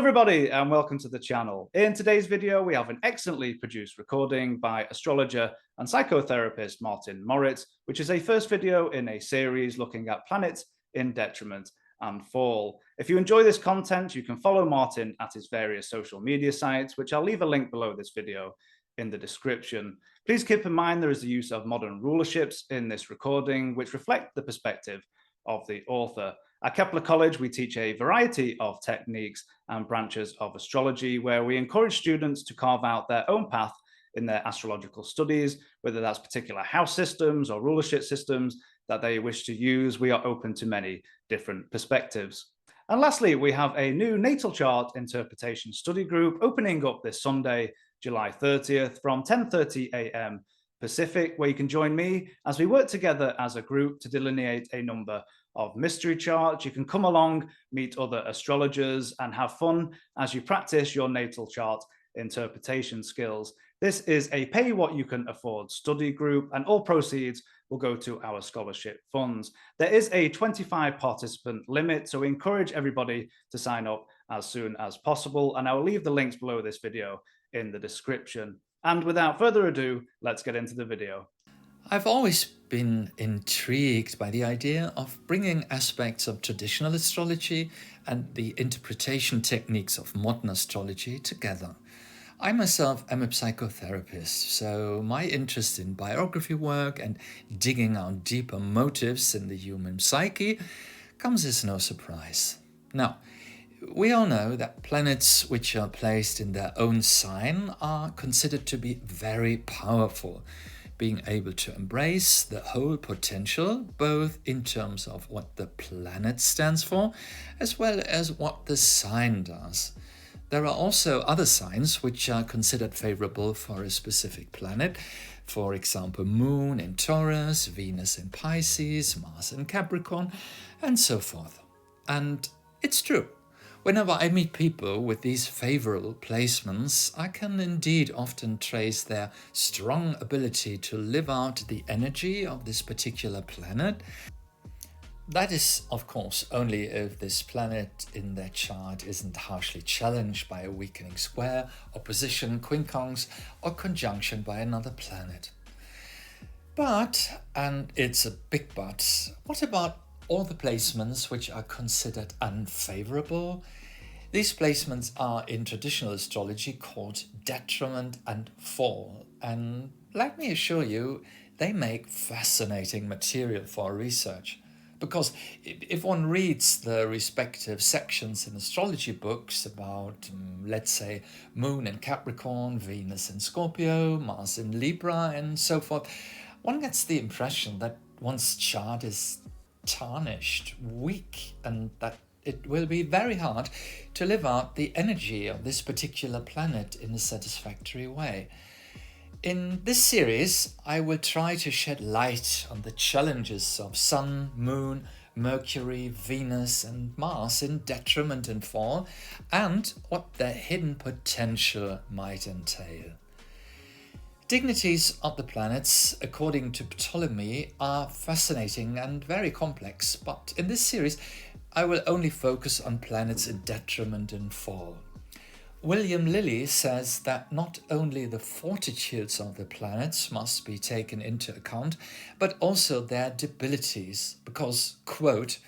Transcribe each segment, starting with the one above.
everybody, and welcome to the channel. In today's video, we have an excellently produced recording by astrologer and psychotherapist Martin Moritz, which is a first video in a series looking at planets in detriment and fall. If you enjoy this content, you can follow Martin at his various social media sites, which I'll leave a link below this video in the description. Please keep in mind there is the use of modern rulerships in this recording, which reflect the perspective of the author. At Kepler College, we teach a variety of techniques and branches of astrology where we encourage students to carve out their own path in their astrological studies, whether that's particular house systems or rulership systems that they wish to use. We are open to many different perspectives. And lastly, we have a new natal chart interpretation study group opening up this Sunday, July 30th from 10:30 a.m. Pacific, where you can join me as we work together as a group to delineate a number of mystery charts. You can come along, meet other astrologers, and have fun as you practice your natal chart interpretation skills. This is a pay what you can afford study group, and all proceeds will go to our scholarship funds. There is a 25 participant limit, so we encourage everybody to sign up as soon as possible, and I will leave the links below this video in the description. And without further ado, let's get into the video. I've always been intrigued by the idea of bringing aspects of traditional astrology and the interpretation techniques of modern astrology together. I myself am a psychotherapist, so my interest in biography work and digging out deeper motives in the human psyche comes as no surprise. Now, we all know that planets which are placed in their own sign are considered to be very powerful, being able to embrace the whole potential, both in terms of what the planet stands for, as well as what the sign does. There are also other signs which are considered favorable for a specific planet. For example, Moon in Taurus, Venus in Pisces, Mars in Capricorn, and so forth. And it's true. Whenever I meet people with these favorable placements, I can indeed often trace their strong ability to live out the energy of this particular planet. That is, of course, only if this planet in their chart isn't harshly challenged by a weakening square, opposition, quincunx, or conjunction by another planet. But, and it's a big but, what about all the placements which are considered unfavorable? These placements are in traditional astrology called detriment and fall, and let me assure you, they make fascinating material for research. Because if one reads the respective sections in astrology books about, let's say, Moon in Capricorn, Venus in Scorpio, Mars in Libra, and so forth, one gets the impression that one's chart is tarnished, weak, and that it will be very hard to live out the energy of this particular planet in a satisfactory way. In this series, I will try to shed light on the challenges of Sun, Moon, Mercury, Venus, and Mars in detriment and fall, and what their hidden potential might entail. Dignities of the planets, according to Ptolemy, are fascinating and very complex, but in this series, I will only focus on planets in detriment and fall. William Lilly says that not only the fortitudes of the planets must be taken into account, but also their debilities, because, quote,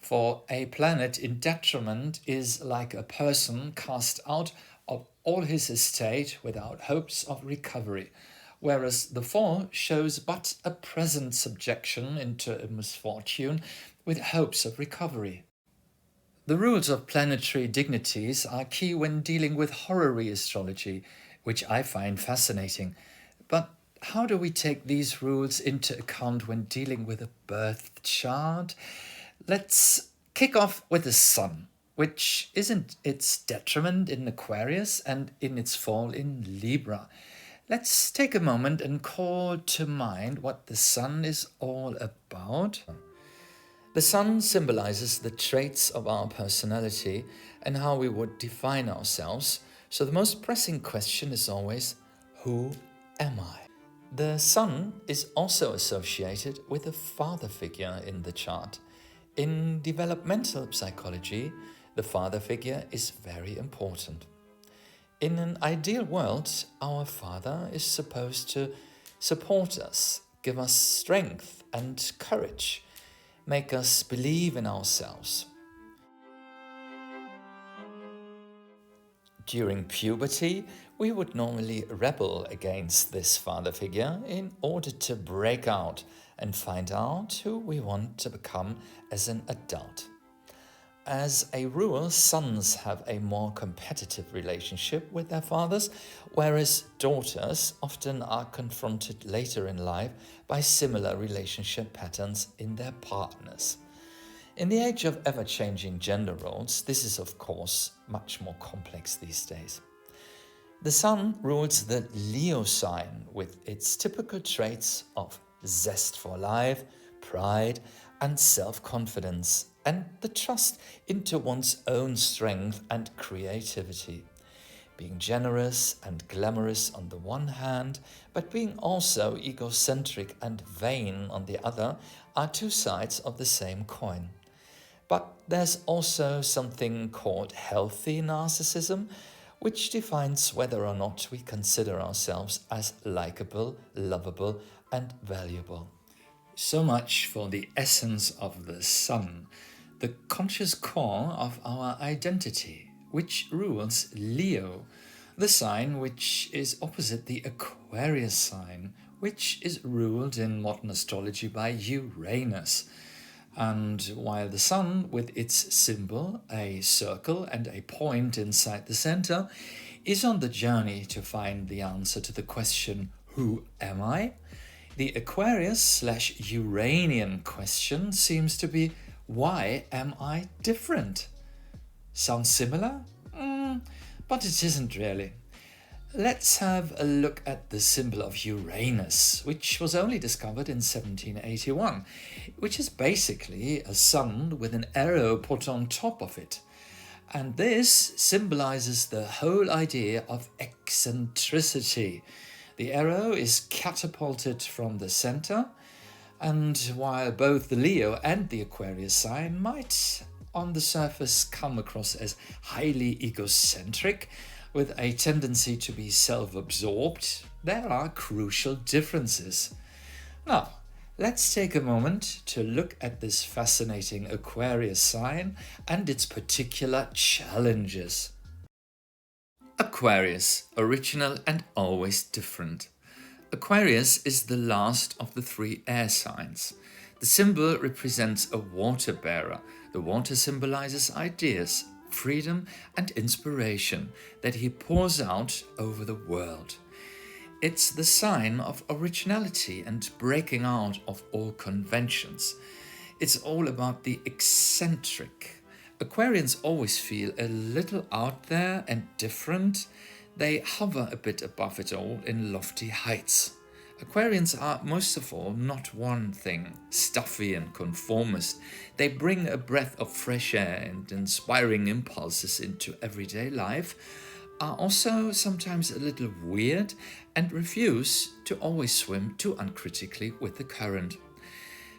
"For a planet in detriment is like a person cast out of all his estate without hopes of recovery, whereas the fall shows but a present subjection into a misfortune with hopes of recovery." The rules of planetary dignities are key when dealing with horary astrology, which I find fascinating. But how do we take these rules into account when dealing with a birth chart? Let's kick off with the Sun, which is in its detriment in Aquarius and in its fall in Libra. Let's take a moment and call to mind what the Sun is all about. The Sun symbolizes the traits of our personality and how we would define ourselves, so the most pressing question is always, who am I? The Sun is also associated with a father figure in the chart. In developmental psychology, The father figure is very important. In an ideal world, our father is supposed to support us, give us strength and courage, make us believe in ourselves. During puberty, we would normally rebel against this father figure in order to break out and find out who we want to become as an adult. As a rule, sons have a more competitive relationship with their fathers, whereas daughters often are confronted later in life by similar relationship patterns in their partners. In the age of ever-changing gender roles, this is of course much more complex these days. The sun rules the Leo sign with its typical traits of zest for life, pride, and self-confidence, and the trust into one's own strength and creativity. Being generous and glamorous on the one hand, but being also egocentric and vain on the other, are two sides of the same coin. But there's also something called healthy narcissism, which defines whether or not we consider ourselves as likable, lovable, and valuable. So much for the essence of the sun, the conscious core of our identity, which rules Leo, the sign which is opposite the Aquarius sign, which is ruled in modern astrology by Uranus. And while the sun, with its symbol, a circle and a point inside the center, is on the journey to find the answer to the question, who am I? The Aquarius/Uranian question seems to be, why am I different? Sounds similar? But it isn't really. Let's have a look at the symbol of Uranus, which was only discovered in 1781, which is basically a sun with an arrow put on top of it. And this symbolizes the whole idea of eccentricity. The arrow is catapulted from the center, and while both the Leo and the Aquarius sign might on the surface come across as highly egocentric, with a tendency to be self-absorbed, there are crucial differences. Now, let's take a moment to look at this fascinating Aquarius sign and its particular challenges. Aquarius, original and always different. Aquarius is the last of the three air signs. The symbol represents a water bearer. The water symbolizes ideas, freedom and inspiration that he pours out over the world. It's the sign of originality and breaking out of all conventions. It's all about the eccentric. Aquarians always feel a little out there and different. They hover a bit above it all in lofty heights. Aquarians are most of all not one thing, stuffy and conformist. They bring a breath of fresh air and inspiring impulses into everyday life, are also sometimes a little weird and refuse to always swim too uncritically with the current.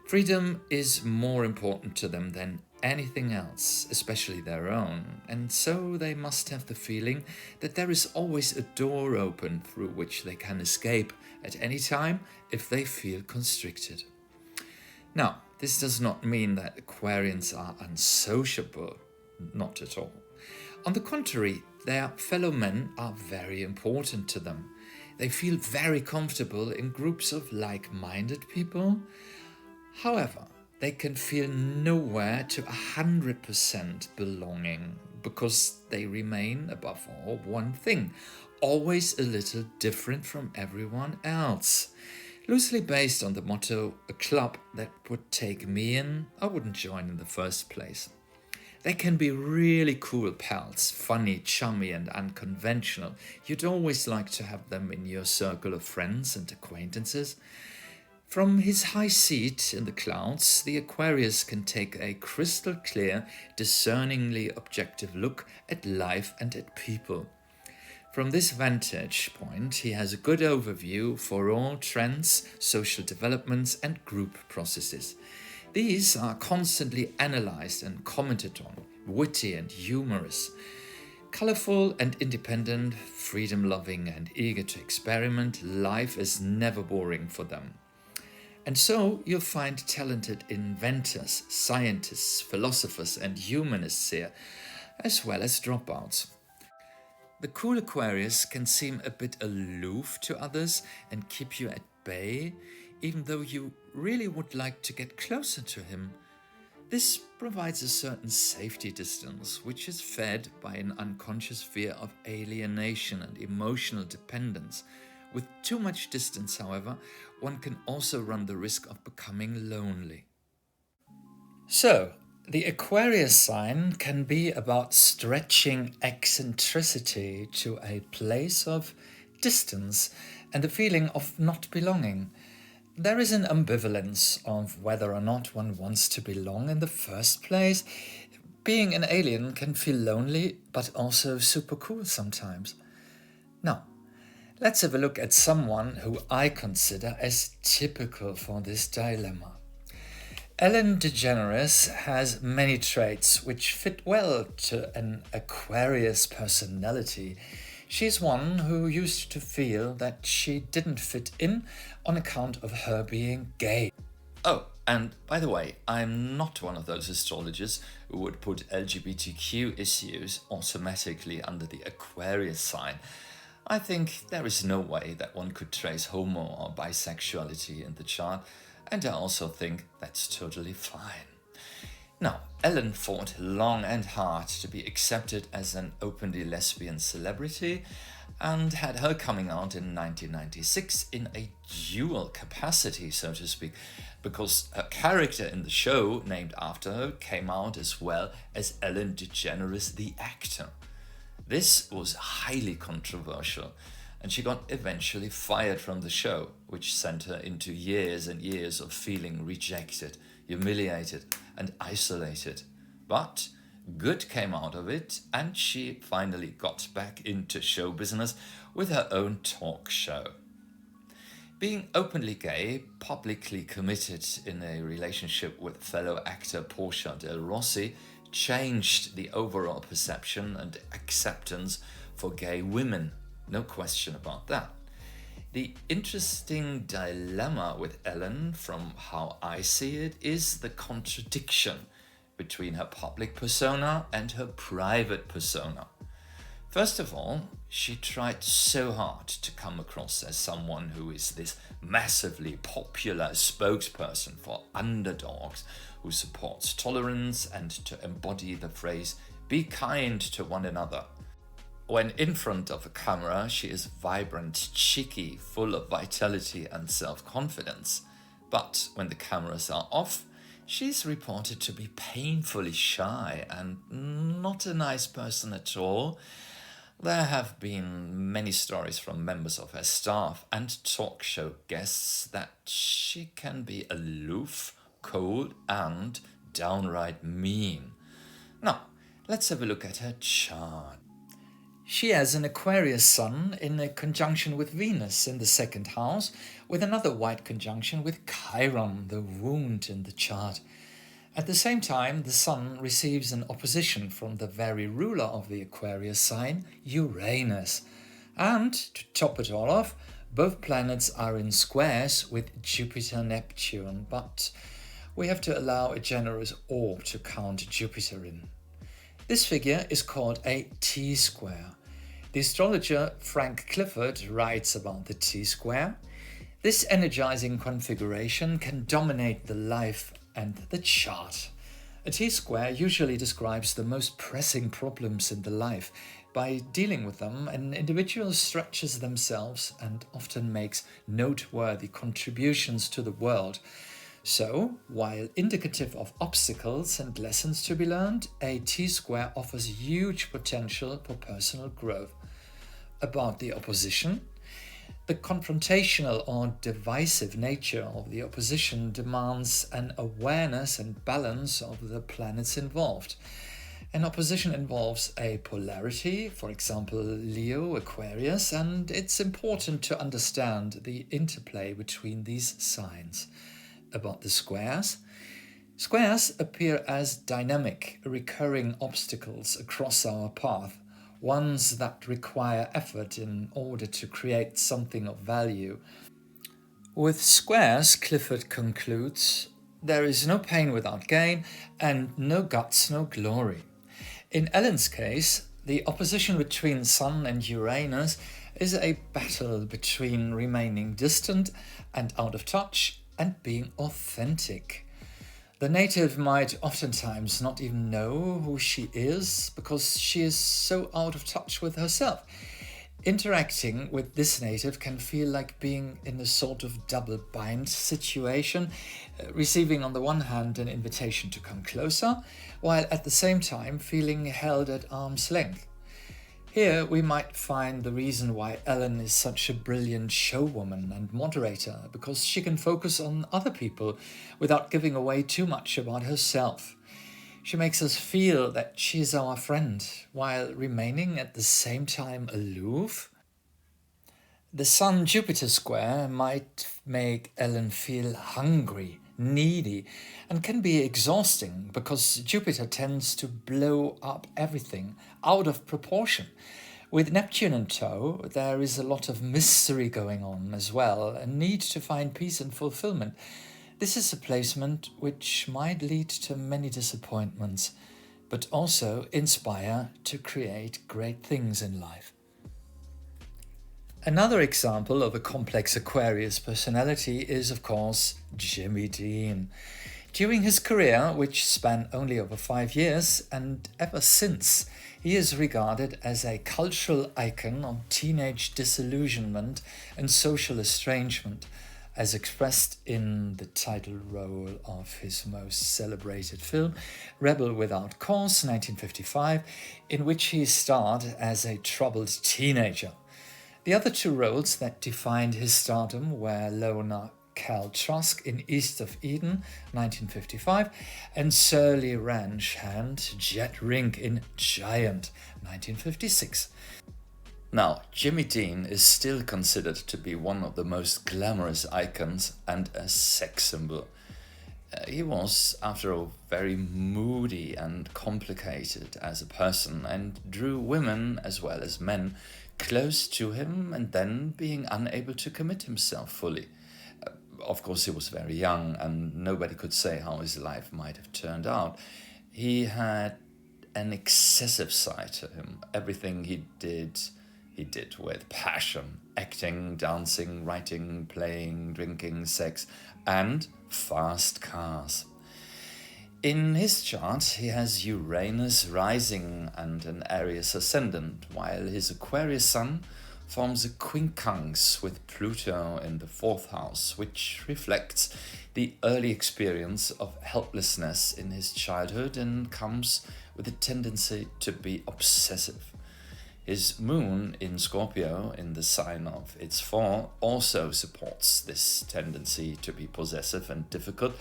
Freedom is more important to them than anything else, especially their own, and so they must have the feeling that there is always a door open through which they can escape at any time if they feel constricted. Now, this does not mean that Aquarians are unsociable, not at all. On the contrary, their fellow men are very important to them. They feel very comfortable in groups of like-minded people. However, they can feel nowhere to 100% belonging because they remain, above all, one thing, always a little different from everyone else. Loosely based on the motto, a club that would take me in, I wouldn't join in the first place. They can be really cool pals, funny, chummy and unconventional. You'd always like to have them in your circle of friends and acquaintances. From his high seat in the clouds, the Aquarius can take a crystal clear, discerningly objective look at life and at people. From this vantage point, he has a good overview for all trends, social developments and group processes. These are constantly analyzed and commented on, witty and humorous. Colorful and independent, freedom-loving and eager to experiment, life is never boring for them. And so you'll find talented inventors, scientists, philosophers and humanists here, as well as dropouts. The cool Aquarius can seem a bit aloof to others and keep you at bay, even though you really would like to get closer to him. This provides a certain safety distance, which is fed by an unconscious fear of alienation and emotional dependence. With too much distance, however, one can also run the risk of becoming lonely. So, the Aquarius sign can be about stretching eccentricity to a place of distance and the feeling of not belonging. There is an ambivalence of whether or not one wants to belong in the first place. Being an alien can feel lonely, but also super cool sometimes. Now, let's have a look at someone who I consider as typical for this dilemma. Ellen DeGeneres has many traits which fit well to an Aquarius personality. She's one who used to feel that she didn't fit in on account of her being gay. Oh, and by the way, I'm not one of those astrologers who would put LGBTQ issues automatically under the Aquarius sign. I think there is no way that one could trace homo or bisexuality in the chart, and I also think that's totally fine. Now, Ellen fought long and hard to be accepted as an openly lesbian celebrity and had her coming out in 1996 in a dual capacity, so to speak, because her character in the show named after her came out as well as Ellen DeGeneres the actor. This was highly controversial, and she got eventually fired from the show, which sent her into years and years of feeling rejected, humiliated and isolated. But good came out of it, and she finally got back into show business with her own talk show. Being openly gay, publicly committed in a relationship with fellow actor Portia Del Rossi changed the overall perception and acceptance for gay women. No question about that. The interesting dilemma with Ellen, from how I see it, is the contradiction between her public persona and her private persona. First of all, she tried so hard to come across as someone who is this massively popular spokesperson for underdogs, who supports tolerance and to embody the phrase, "be kind to one another." When in front of a camera, she is vibrant, cheeky, full of vitality and self-confidence. But when the cameras are off, she's reported to be painfully shy and not a nice person at all. There have been many stories from members of her staff and talk show guests that she can be aloof, cold, and downright mean. Now, let's have a look at her chart. She has an Aquarius sun in a conjunction with Venus in the second house, with another white conjunction with Chiron, the wound in the chart. At the same time, the sun receives an opposition from the very ruler of the Aquarius sign, Uranus. And, to top it all off, both planets are in squares with Jupiter-Neptune, but we have to allow a generous awe to count Jupiter in. This figure is called a T-square. The astrologer Frank Clifford writes about the T-square. This energizing configuration can dominate the life and the chart. A T-square usually describes the most pressing problems in the life. By dealing with them, an individual stretches themselves and often makes noteworthy contributions to the world. So, while indicative of obstacles and lessons to be learned, a T-square offers huge potential for personal growth. About the opposition, the confrontational or divisive nature of the opposition demands an awareness and balance of the planets involved. An opposition involves a polarity, for example, Leo, Aquarius, and it's important to understand the interplay between these signs. About the squares, Squares appear as dynamic, recurring obstacles across our path, ones that require effort in order to create something of value. With squares, Clifford concludes, there is no pain without gain, and no guts, no glory. In Ellen's case, the opposition between Sun and Uranus is a battle between remaining distant and out of touch and being authentic. The native might oftentimes not even know who she is because she is so out of touch with herself. Interacting with this native can feel like being in a sort of double bind situation, receiving on the one hand an invitation to come closer, while at the same time feeling held at arm's length. Here we might find the reason why Ellen is such a brilliant showwoman and moderator, because she can focus on other people without giving away too much about herself. She makes us feel that she is our friend, while remaining at the same time aloof. The Sun-Jupiter square might make Ellen feel hungry, needy, and can be exhausting because Jupiter tends to blow up everything out of proportion. With Neptune in tow, there is a lot of mystery going on as well, a need to find peace and fulfillment. This is a placement which might lead to many disappointments, but also inspire to create great things in life. Another example of a complex Aquarius personality is, of course, Jimmy Dean. During his career, which spanned only over 5 years, and ever since, he is regarded as a cultural icon of teenage disillusionment and social estrangement, as expressed in the title role of his most celebrated film, Rebel Without Cause, 1955, in which he starred as a troubled teenager. The other two roles that defined his stardom were Lona Cal Trask in East of Eden, 1955, and Surly Ranch hand Jet Rink in Giant, 1956. Now, Jimmy Dean is still considered to be one of the most glamorous icons and a sex symbol. He was, after all, very moody and complicated as a person and drew women as well as men close to him and then being unable to commit himself fully. Of course, he was very young and nobody could say how his life might have turned out. He had an excessive side to him. Everything he did with passion. Acting, dancing, writing, playing, drinking, sex, and fast cars. In his chart, he has Uranus rising and an Aries ascendant, while his Aquarius sun forms a quincunx with Pluto in the 4th house, which reflects the early experience of helplessness in his childhood and comes with a tendency to be obsessive. His moon in Scorpio, in the sign of its fall, also supports this tendency to be possessive and difficult,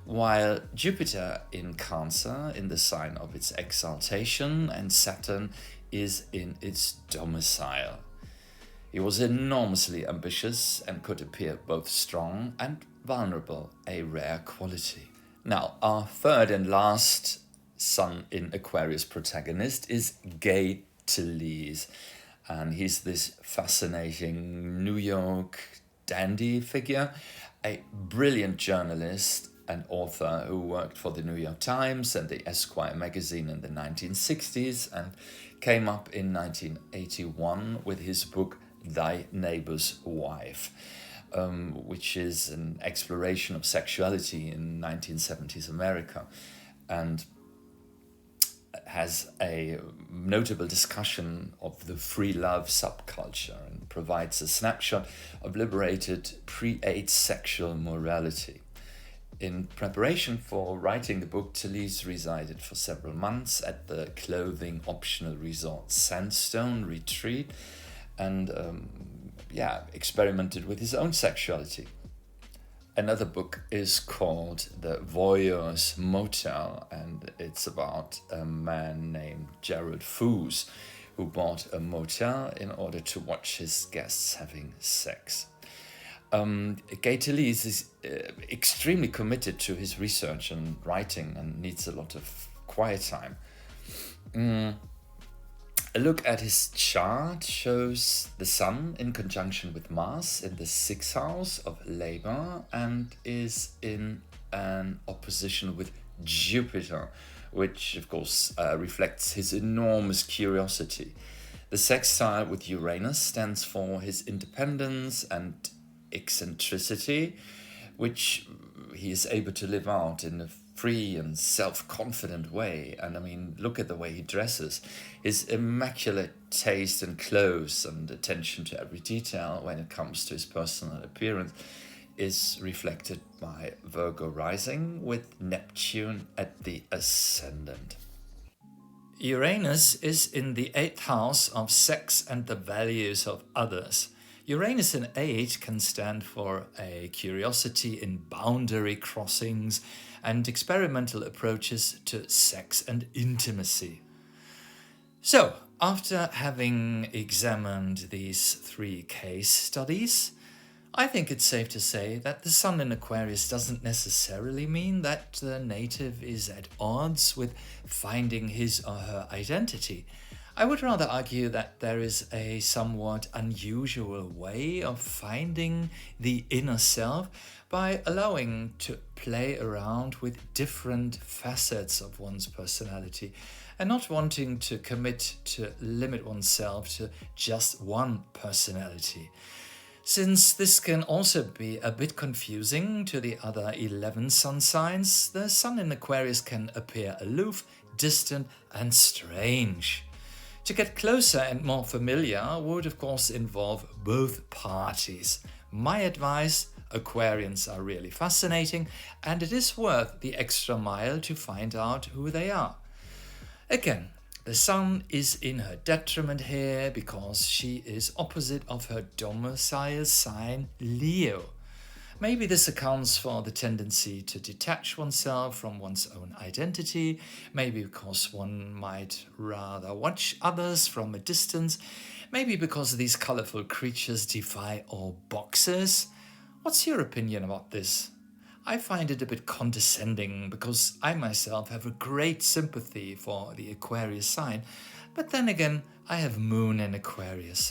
while Jupiter in Cancer, in the sign of its exaltation, and Saturn is in its domicile. He was enormously ambitious and could appear both strong and vulnerable, a rare quality. Now, our third and last Sun in Aquarius protagonist is Gay Talese, and he's this fascinating New York dandy figure, a brilliant journalist and author who worked for the New York Times and the Esquire magazine in the 1960s and came up in 1981 with his book Thy Neighbor's Wife, which is an exploration of sexuality in 1970s America, and has a notable discussion of the free love subculture and provides a snapshot of liberated pre-AIDS sexual morality. In preparation for writing the book, Talese resided for several months at the clothing optional resort Sandstone Retreat and experimented with his own sexuality. Another book is called The Voyeur's Motel, and it's about a man named Gerald Foos who bought a motel in order to watch his guests having sex. Debilities is extremely committed to his research and writing and needs a lot of quiet time. A look at his chart shows the Sun in conjunction with Mars in the 6th house of labor and is in an opposition with Jupiter, which of course reflects his enormous curiosity. The sextile with Uranus stands for his independence and eccentricity, which he is able to live out in a free and self-confident way. And I mean, look at the way he dresses. His immaculate taste in clothes and attention to every detail when it comes to his personal appearance is reflected by Virgo rising with Neptune at the ascendant. Uranus is in the 8th house of sex and the values of others. Uranus in 8 can stand for a curiosity in boundary crossings and experimental approaches to sex and intimacy. So, after having examined these 3 case studies, I think it's safe to say that the Sun in Aquarius doesn't necessarily mean that the native is at odds with finding his or her identity. I would rather argue that there is a somewhat unusual way of finding the inner self by allowing to play around with different facets of one's personality and not wanting to commit to limit oneself to just one personality. Since this can also be a bit confusing to the other 11 sun signs, the Sun in Aquarius can appear aloof, distant, and strange. To get closer and more familiar would of course involve both parties. My advice: Aquarians are really fascinating, and it is worth the extra mile to find out who they are. Again, the Sun is in her detriment here because she is opposite of her domicile sign Leo. Maybe this accounts for the tendency to detach oneself from one's own identity, maybe because one might rather watch others from a distance, maybe because these colorful creatures defy all boxes. What's your opinion about this? I find it a bit condescending because I myself have a great sympathy for the Aquarius sign, but then again, I have Moon in Aquarius.